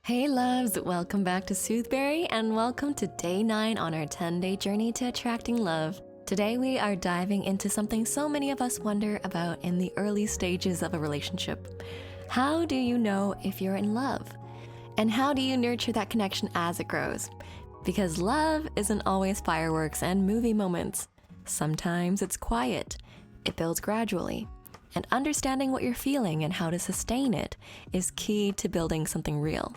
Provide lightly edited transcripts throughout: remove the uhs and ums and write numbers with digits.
Hey loves, welcome back to SoootheBerry and welcome to day 9 on our 10-day journey to attracting love. Today we are diving into something so many of us wonder about in the early stages of a relationship. How do you know if you're in love? And how do you nurture that connection as it grows? Because love isn't always fireworks and movie moments. Sometimes it's quiet. It builds gradually. And understanding what you're feeling and how to sustain it is key to building something real.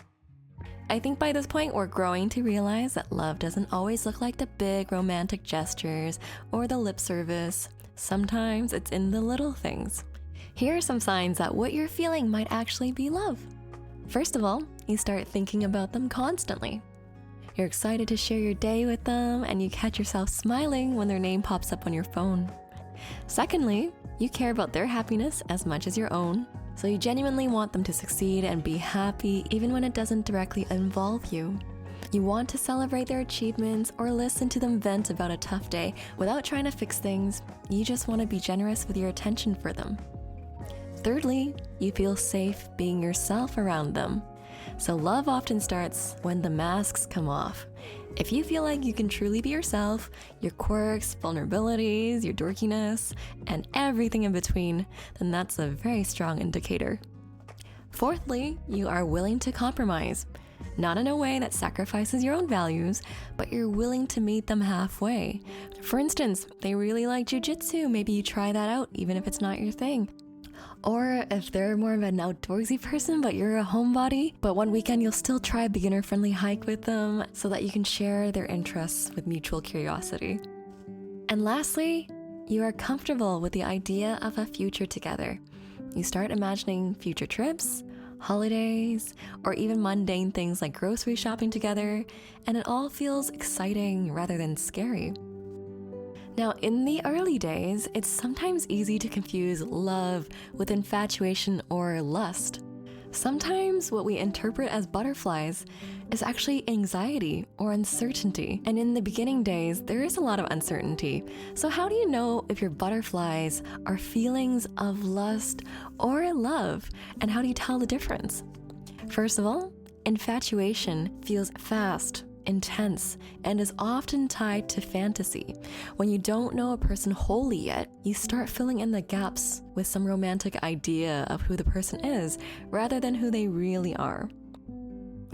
I think by this point, we're growing to realize that love doesn't always look like the big romantic gestures or the lip service. Sometimes it's in the little things. Here are some signs that what you're feeling might actually be love. First of all, you start thinking about them constantly. You're excited to share your day with them and you catch yourself smiling when their name pops up on your phone. Secondly, you care about their happiness as much as your own. So you genuinely want them to succeed and be happy even when it doesn't directly involve you. You want to celebrate their achievements or listen to them vent about a tough day without trying to fix things. You just want to be generous with your attention for them. Thirdly, you feel safe being yourself around them. So love often starts when the masks come off. If you feel like you can truly be yourself, your quirks, vulnerabilities, your dorkiness, and everything in between, then that's a very strong indicator. Fourthly, you are willing to compromise. Not in a way that sacrifices your own values, but you're willing to meet them halfway. For instance, they really like jujitsu, maybe you try that out even if it's not your thing. Or if they're more of an outdoorsy person, but you're a homebody, but one weekend you'll still try a beginner-friendly hike with them so that you can share their interests with mutual curiosity. And lastly, you are comfortable with the idea of a future together. You start imagining future trips, holidays, or even mundane things like grocery shopping together, and it all feels exciting rather than scary. Now, in the early days, it's sometimes easy to confuse love with infatuation or lust. Sometimes what we interpret as butterflies is actually anxiety or uncertainty. And in the beginning days, there is a lot of uncertainty. So how do you know if your butterflies are feelings of lust or love? And how do you tell the difference? First of all, infatuation feels fast, intense, and is often tied to fantasy. When you don't know a person wholly yet, you start filling in the gaps with some romantic idea of who the person is rather than who they really are.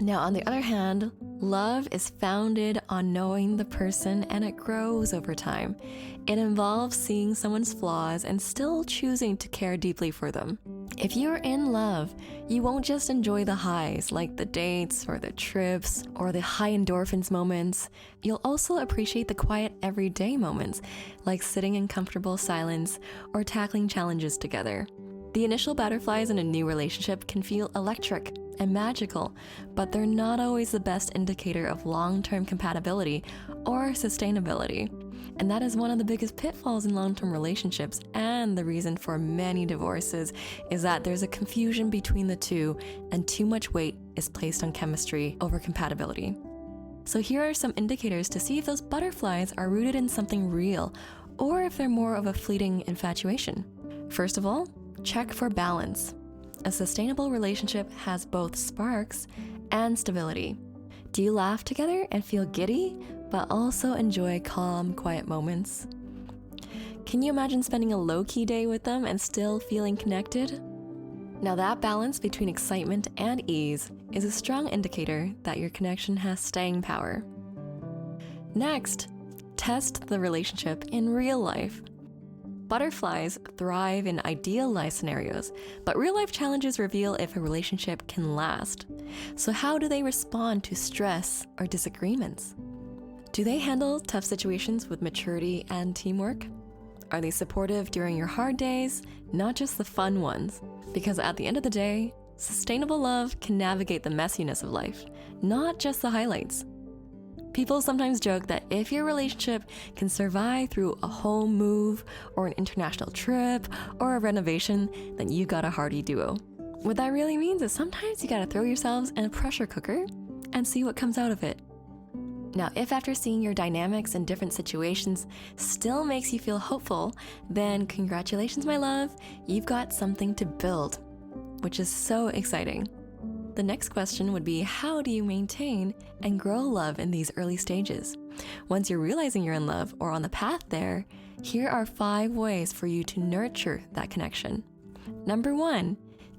Now, on the other hand, love is founded on knowing the person and it grows over time. It involves seeing someone's flaws and still choosing to care deeply for them. If you're in love, you won't just enjoy the highs like the dates or the trips or the high endorphins moments. You'll also appreciate the quiet everyday moments like sitting in comfortable silence or tackling challenges together. The initial butterflies in a new relationship can feel electric and magical, but they're not always the best indicator of long-term compatibility or sustainability. And that is one of the biggest pitfalls in long-term relationships, and the reason for many divorces is that there's a confusion between the two and too much weight is placed on chemistry over compatibility. So here are some indicators to see if those butterflies are rooted in something real or if they're more of a fleeting infatuation. First of all, check for balance. A sustainable relationship has both sparks and stability. Do you laugh together and feel giddy, but also enjoy calm, quiet moments? Can you imagine spending a low-key day with them and still feeling connected? Now that balance between excitement and ease is a strong indicator that your connection has staying power. Next, test the relationship in real life. Butterflies thrive in idealized scenarios, but real-life challenges reveal if a relationship can last. So how do they respond to stress or disagreements? Do they handle tough situations with maturity and teamwork? Are they supportive during your hard days, not just the fun ones? Because at the end of the day, sustainable love can navigate the messiness of life, not just the highlights. People sometimes joke that if your relationship can survive through a home move or an international trip or a renovation, then you got a hearty duo. What that really means is sometimes you gotta throw yourselves in a pressure cooker and see what comes out of it. Now, if after seeing your dynamics in different situations still makes you feel hopeful, then congratulations, my love, you've got something to build, which is so exciting. the next question would be, how do you maintain and grow love in these early stages? Once you're realizing you're in love or on the path there, here are 5 ways for you to nurture that connection. Number 1,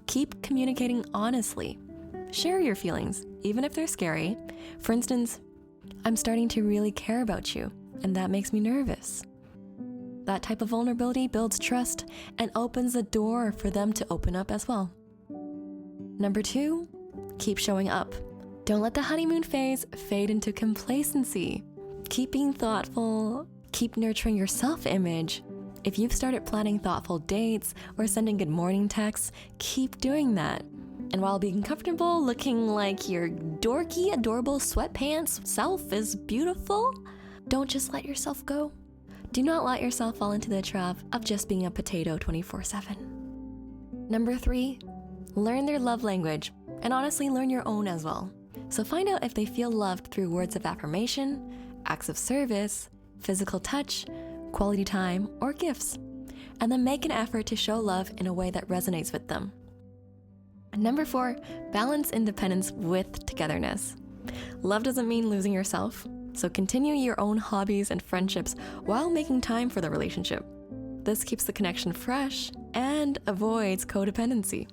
keep communicating honestly. Share your feelings, even if they're scary. For instance, I'm starting to really care about you, and that makes me nervous. That type of vulnerability builds trust and opens the door for them to open up as well. Number 2, keep showing up. Don't let the honeymoon phase fade into complacency. Keep being thoughtful, keep nurturing your self-image. If you've started planning thoughtful dates or sending good morning texts, keep doing that. And while being comfortable looking like your dorky, adorable sweatpants self is beautiful, don't just let yourself go. Do not let yourself fall into the trap of just being a potato 24/7. Number 3, learn their love language, and honestly learn your own as well. So find out if they feel loved through words of affirmation, acts of service, physical touch, quality time, or gifts. And then make an effort to show love in a way that resonates with them. Number 4, balance independence with togetherness. Love doesn't mean losing yourself. So continue your own hobbies and friendships while making time for the relationship. This keeps the connection fresh and avoids codependency.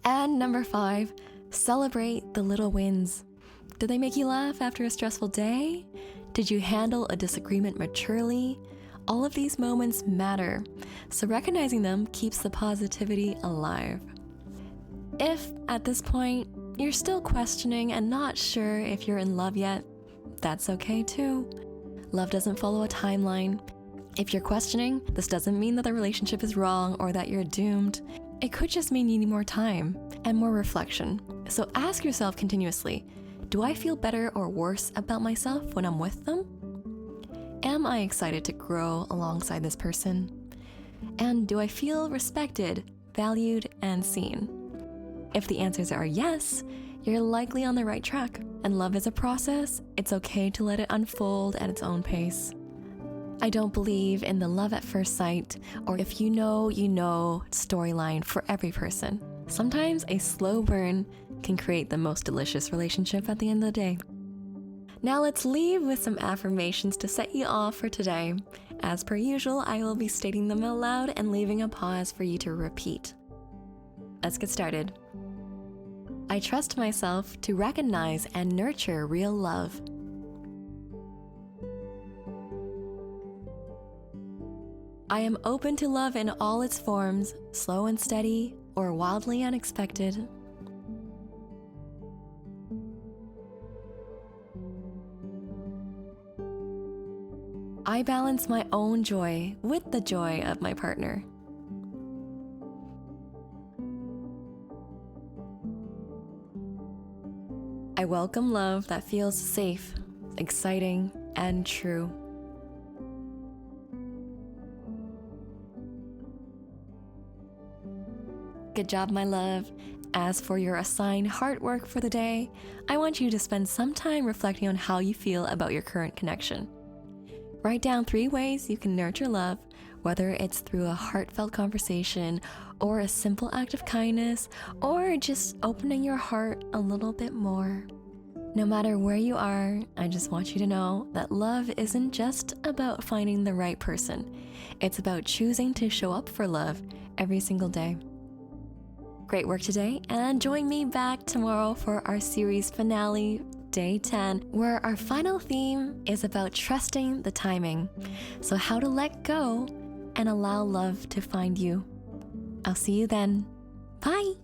And number 5, celebrate the little wins. Did they make you laugh after a stressful day? Did you handle a disagreement maturely? All of these moments matter, so recognizing them keeps the positivity alive. If at this point you're still questioning and not sure if you're in love yet, that's okay too. Love doesn't follow a timeline. If you're questioning, this doesn't mean that the relationship is wrong or that you're doomed. It could just mean you need more time and more reflection. So ask yourself continuously, do I feel better or worse about myself when I'm with them? Am I excited to grow alongside this person? And do I feel respected, valued, and seen? If the answers are yes, you're likely on the right track. And love is a process. It's okay to let it unfold at its own pace. I don't believe in the love at first sight, or if you know storyline for every person. Sometimes a slow burn can create the most delicious relationship at the end of the day. Now let's leave with some affirmations to set you off for today. As per usual, I will be stating them aloud and leaving a pause for you to repeat. Let's get started. I trust myself to recognize and nurture real love. I am open to love in all its forms, slow and steady, or wildly unexpected. I balance my own joy with the joy of my partner. I welcome love that feels safe, exciting, and true. Good job, my love. As for your assigned hard work for the day, I want you to spend some time reflecting on how you feel about your current connection. Write down 3 ways you can nurture love, whether it's through a heartfelt conversation or a simple act of kindness, or just opening your heart a little bit more. No matter where you are, I just want you to know that love isn't just about finding the right person. It's about choosing to show up for love every single day. Great work today, and join me back tomorrow for our series finale, Day 10, where our final theme is about trusting the timing. So how to let go and allow love to find you. I'll see you then. Bye!